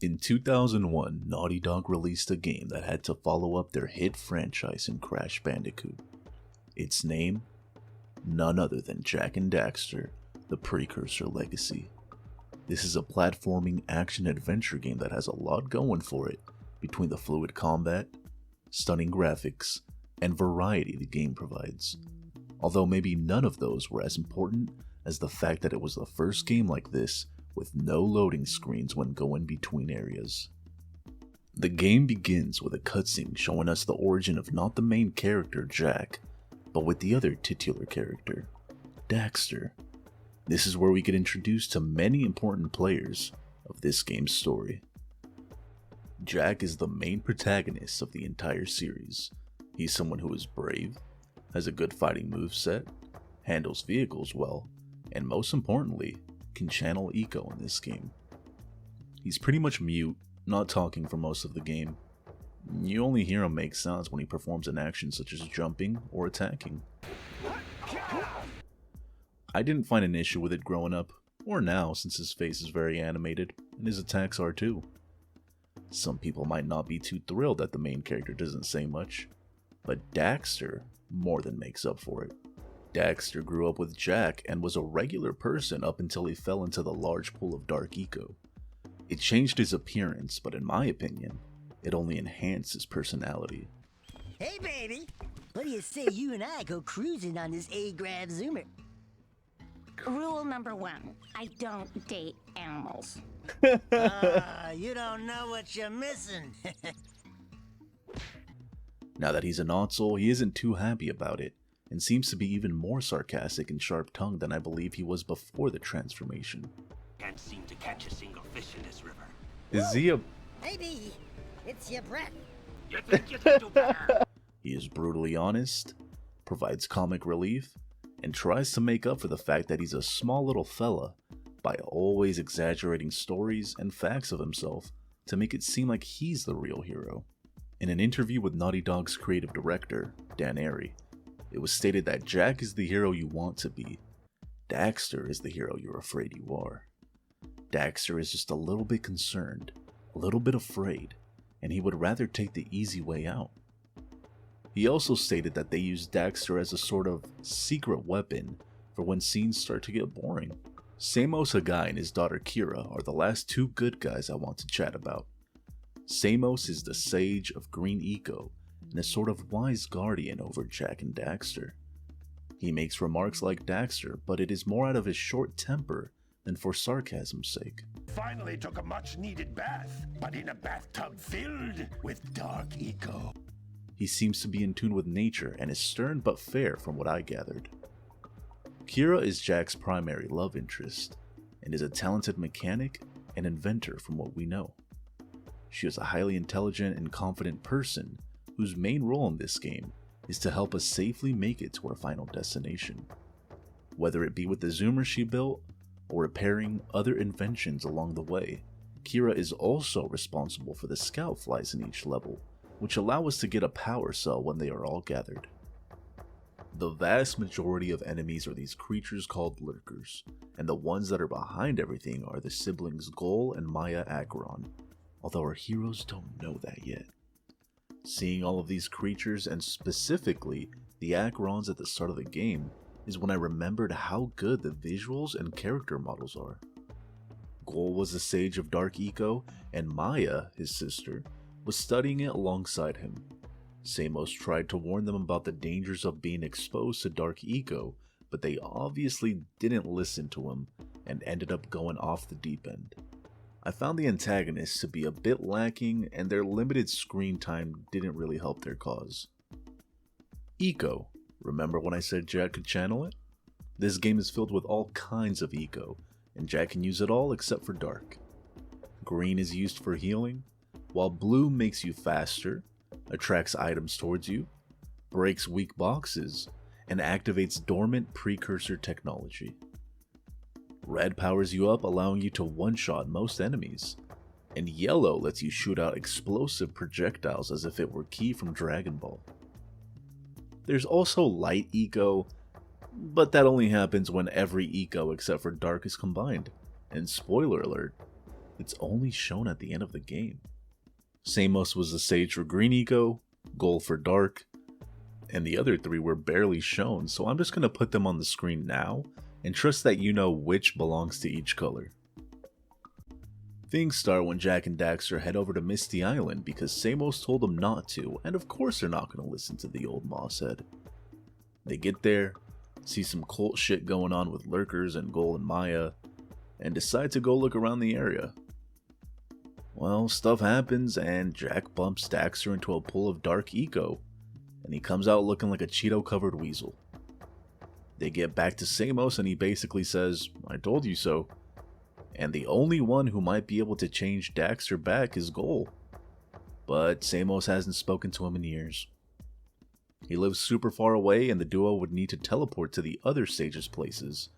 In 2001, Naughty Dog released a game that had to follow up their hit franchise in Crash Bandicoot. Its name? None other than Jak and Daxter, the Precursor Legacy. This is a platforming action-adventure game that has a lot going for it, between the fluid combat, stunning graphics, and variety the game provides. Although maybe none of those were as important as the fact that it was the first game like this with no loading screens when going between areas. The game begins with a cutscene showing us the origin of not the main character, Jak, but with the other titular character, Daxter. This is where we get introduced to many important players of this game's story. Jak is the main protagonist of the entire series. He's someone who is brave, has a good fighting moveset, handles vehicles well, and most importantly, can channel eco in this game. He's pretty much mute, not talking for most of the game. You only hear him make sounds when he performs an action such as jumping or attacking. I didn't find an issue with it growing up, or now since his face is very animated, and his attacks are too. Some people might not be too thrilled that the main character doesn't say much, but Daxter more than makes up for it. Daxter grew up with Jak and was a regular person up until he fell into the large pool of dark eco. It changed his appearance, but in my opinion, it only enhanced his personality. Hey baby, what do you say you and I go cruising on this A-Grav Zoomer? Rule number 1, I don't date animals. You don't know what you're missing. Now that he's an Ottsel, he isn't too happy about it, and seems to be even more sarcastic and sharp-tongued than I believe he was before the transformation. Can't seem to catch a single fish in this river. Is he a... Maybe it's your breath. You think you can do better? He is brutally honest, provides comic relief, and tries to make up for the fact that he's a small little fella by always exaggerating stories and facts of himself to make it seem like he's the real hero. In an interview with Naughty Dog's creative director, Dan Arey, it was stated that Jak is the hero you want to be. Daxter is the hero you're afraid you are. Daxter is just a little bit concerned, a little bit afraid, and he would rather take the easy way out. He also stated that they use Daxter as a sort of secret weapon for when scenes start to get boring. Samos Hagai and his daughter Kira are the last two good guys I want to chat about. Samos is the sage of green eco and a sort of wise guardian over Jak and Daxter. He makes remarks like Daxter, but it is more out of his short temper than for sarcasm's sake. Finally took a much-needed bath, but in a bathtub filled with dark eco. He seems to be in tune with nature and is stern but fair from what I gathered. Kira is Jak's primary love interest, and is a talented mechanic and inventor from what we know. She is a highly intelligent and confident person whose main role in this game is to help us safely make it to our final destination. Whether it be with the zoomer she built, or repairing other inventions along the way, Kira is also responsible for the scout flies in each level, which allow us to get a power cell when they are all gathered. The vast majority of enemies are these creatures called lurkers, and the ones that are behind everything are the siblings Gol and Maya Acheron, although our heroes don't know that yet. Seeing all of these creatures, and specifically the Acherons at the start of the game, is when I remembered how good the visuals and character models are. Gol was the sage of Dark Eco, and Maya, his sister, was studying it alongside him. Samos tried to warn them about the dangers of being exposed to Dark Eco, but they obviously didn't listen to him and ended up going off the deep end. I found the antagonists to be a bit lacking, and their limited screen time didn't really help their cause. Eco. Remember when I said Jak could channel it? This game is filled with all kinds of eco, and Jak can use it all except for dark. Green is used for healing, while blue makes you faster, attracts items towards you, breaks weak boxes, and activates dormant precursor technology. Red powers you up, allowing you to one-shot most enemies, and yellow lets you shoot out explosive projectiles as if it were Ki from Dragon Ball. There's also light eco, but that only happens when every eco except for dark is combined. And spoiler alert, it's only shown at the end of the game. Samos was the sage for green eco, gold for dark, and the other three were barely shown, so I'm just going to put them on the screen now and trust that you know which belongs to each color. Things start when Jack and Daxter head over to Misty Island because Samos told them not to, and of course they're not going to listen to the old Mosshead. They get there, see some cult shit going on with lurkers and Gol and Maya, and decide to go look around the area. Well, stuff happens and Jack bumps Daxter into a pool of dark eco, and he comes out looking like a Cheeto-covered weasel. They get back to Samos and he basically says, "I told you so." And the only one who might be able to change Daxter back is Gol. But Samos hasn't spoken to him in years. He lives super far away and the duo would need to teleport to the other sages' places,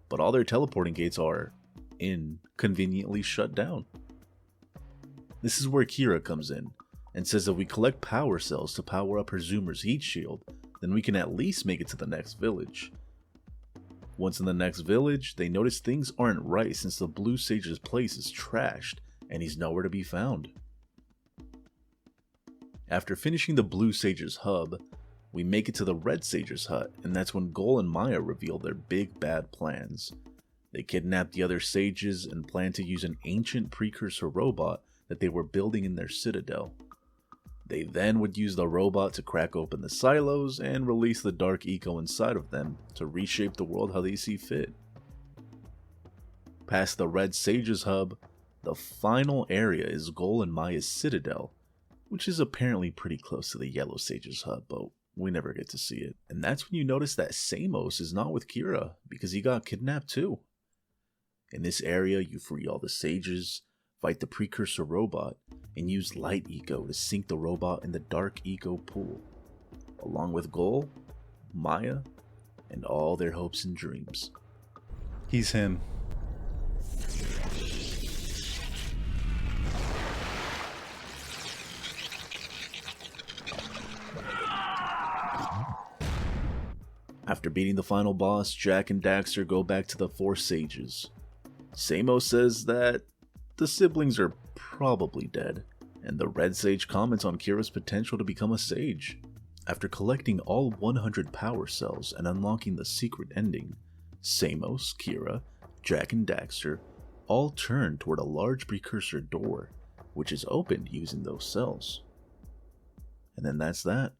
but all their teleporting gates are inconveniently shut down. This is where Kira comes in and says that we collect power cells to power up her Zoomer's heat shield, then we can at least make it to the next village. Once in the next village, they notice things aren't right since the Blue Sage's place is trashed and he's nowhere to be found. After finishing the Blue Sage's hub, we make it to the Red Sage's hut, and that's when Gol and Maya reveal their big bad plans. They kidnap the other sages and plan to use an ancient Precursor robot that they were building in their citadel. They then would use the robot to crack open the silos and release the dark eco inside of them to reshape the world how they see fit. Past the Red Sage's hub, the final area is Gol and Maya's citadel, which is apparently pretty close to the Yellow Sage's hub, but we never get to see it. And that's when you notice that Samos is not with Kira, because he got kidnapped too. In this area, you free all the sages, fight the Precursor robot, and use light eco to sink the robot in the dark eco pool, along with Gol, Maya, and all their hopes and dreams. He's him. After beating the final boss, Jack and Daxter go back to the four sages. Samos says that the siblings are probably dead, and the Red Sage comments on Kira's potential to become a sage. After collecting all 100 power cells and unlocking the secret ending, Samos, Kira, Jack, and Daxter all turn toward a large precursor door, which is opened using those cells. And then that's that.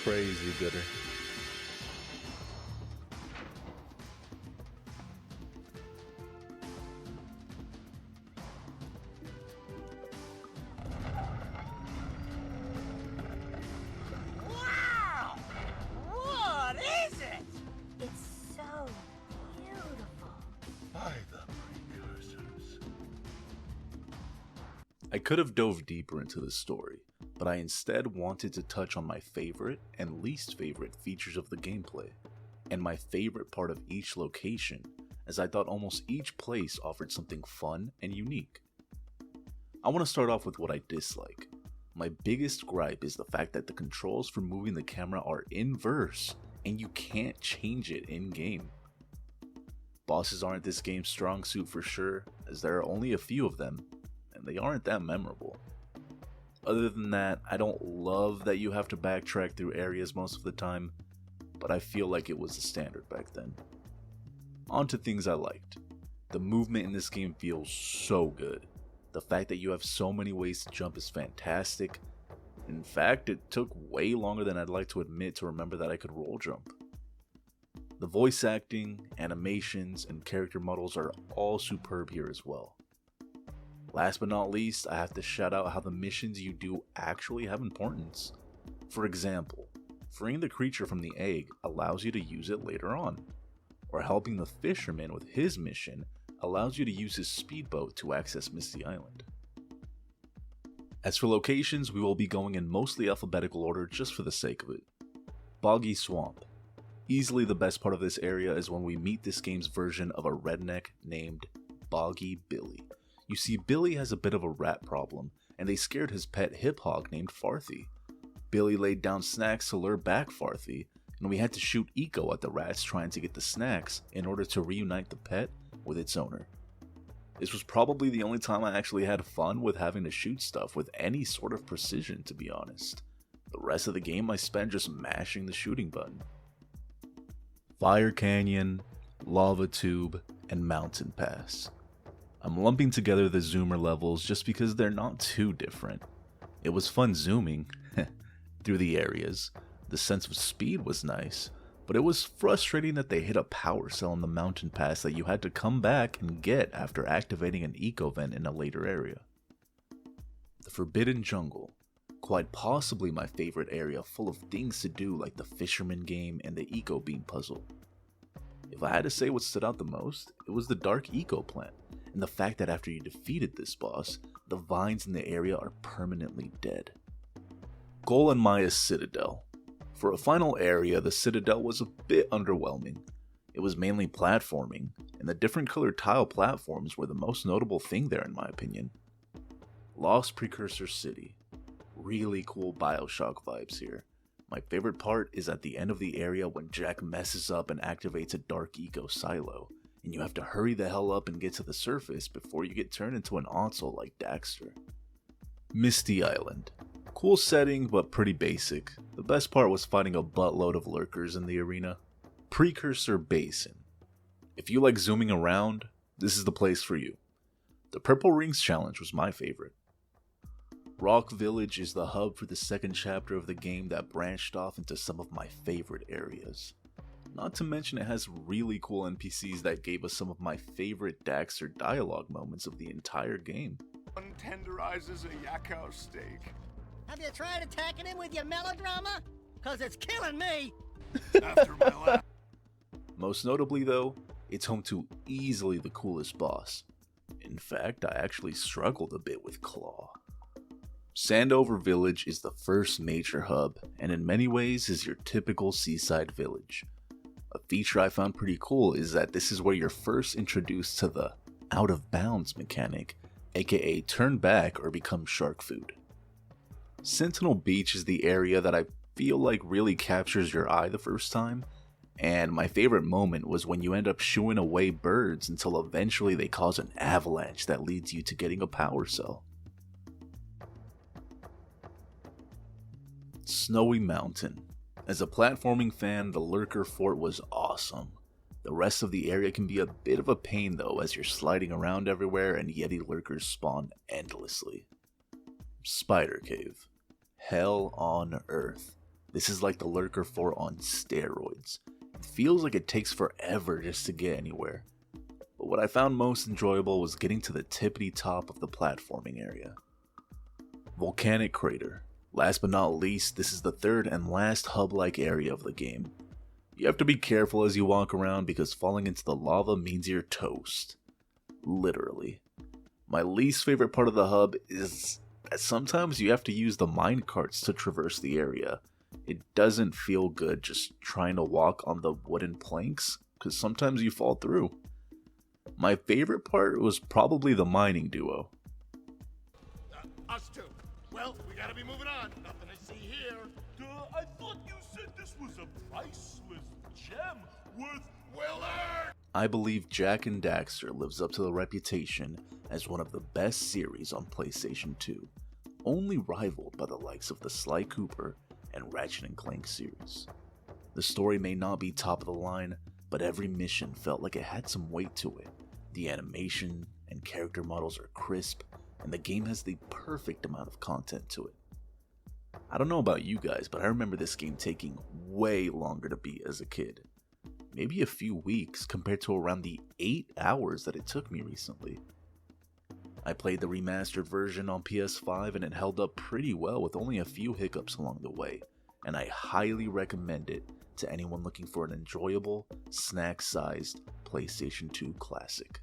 Crazy gooder. Wow! What is it? It's so beautiful. By the precursors. I could have dove deeper into the story, but I instead wanted to touch on my favorite and least favorite features of the gameplay, and my favorite part of each location, as I thought almost each place offered something fun and unique. I want to start off with what I dislike. My biggest gripe is the fact that the controls for moving the camera are inverse, and you can't change it in-game. Bosses aren't this game's strong suit for sure, as there are only a few of them, and they aren't that memorable. Other than that, I don't love that you have to backtrack through areas most of the time, but I feel like it was the standard back then. On to things I liked. The movement in this game feels so good. The fact that you have so many ways to jump is fantastic. In fact, it took way longer than I'd like to admit to remember that I could roll jump. The voice acting, animations, and character models are all superb here as well. Last but not least, I have to shout out how the missions you do actually have importance. For example, freeing the creature from the egg allows you to use it later on, or helping the fisherman with his mission allows you to use his speedboat to access Misty Island. As for locations, we will be going in mostly alphabetical order just for the sake of it. Boggy Swamp. Easily the best part of this area is when we meet this game's version of a redneck named Boggy Billy. You see, Billy has a bit of a rat problem, and they scared his pet hip hog named Farthy. Billy laid down snacks to lure back Farthy, and we had to shoot eco at the rats trying to get the snacks in order to reunite the pet with its owner. This was probably the only time I actually had fun with having to shoot stuff with any sort of precision, to be honest. The rest of the game I spent just mashing the shooting button. Fire Canyon, Lava Tube, and Mountain Pass. I'm lumping together the zoomer levels just because they're not too different. It was fun zooming through the areas. The sense of speed was nice, but it was frustrating that they hit a power cell in the Mountain Pass that you had to come back and get after activating an eco vent in a later area. The Forbidden Jungle. Quite possibly my favorite area, full of things to do like the Fisherman game and the Eco Beam puzzle. If I had to say what stood out the most, it was the Dark Eco Plant, and the fact that after you defeated this boss, the vines in the area are permanently dead. Goal and Maya's Citadel. For a final area, the Citadel was a bit underwhelming. It was mainly platforming, and the different colored tile platforms were the most notable thing there in my opinion. Lost Precursor City. Really cool Bioshock vibes here. My favorite part is at the end of the area when Jack messes up and activates a dark eco silo, and you have to hurry the hell up and get to the surface before you get turned into an Ottsel like Daxter. Misty Island. Cool setting, but pretty basic. The best part was fighting a buttload of lurkers in the arena. Precursor Basin. If you like zooming around, this is the place for you. The Purple Rings challenge was my favorite. Rock Village is the hub for the second chapter of the game that branched off into some of my favorite areas. Not to mention it has really cool NPCs that gave us some of my favorite Daxter dialogue moments of the entire game. One tenderizes a Yakao steak. Have you tried attacking him with your melodrama? Cause it's killing me. After my last. Most notably though, it's home to easily the coolest boss. In fact, I actually struggled a bit with Claw. Sandover Village is the first major hub, and in many ways is your typical seaside village. A feature I found pretty cool is that this is where you're first introduced to the out of bounds mechanic, aka turn back or become shark food. Sentinel Beach is the area that I feel like really captures your eye the first time, and my favorite moment was when you end up shooing away birds until eventually they cause an avalanche that leads you to getting a power cell. Snowy Mountain. As a platforming fan, the Lurker Fort was awesome. The rest of the area can be a bit of a pain though, as you're sliding around everywhere and Yeti lurkers spawn endlessly. Spider Cave. Hell on Earth. This is like the Lurker Fort on steroids. It feels like it takes forever just to get anywhere. But what I found most enjoyable was getting to the tippity top of the platforming area. Volcanic Crater. Last but not least, this is the third and last hub-like area of the game. You have to be careful as you walk around because falling into the lava means you're toast. Literally. My least favorite part of the hub is that sometimes you have to use the mine carts to traverse the area. It doesn't feel good just trying to walk on the wooden planks because sometimes you fall through. My favorite part was probably the mining duo. Us two. Well, we gotta be moving on. Nothing to see here. I thought you said this was a priceless gem worth well earned. I believe Jak and Daxter lives up to the reputation as one of the best series on PlayStation 2, only rivaled by the likes of the Sly Cooper and Ratchet & Clank series. The story may not be top of the line, but every mission felt like it had some weight to it. The animation and character models are crisp, and the game has the perfect amount of content to it. I don't know about you guys, but I remember this game taking way longer to beat as a kid. Maybe a few weeks compared to around the 8 hours that it took me recently. I played the remastered version on PS5 and it held up pretty well with only a few hiccups along the way, and I highly recommend it to anyone looking for an enjoyable, snack-sized PlayStation 2 classic.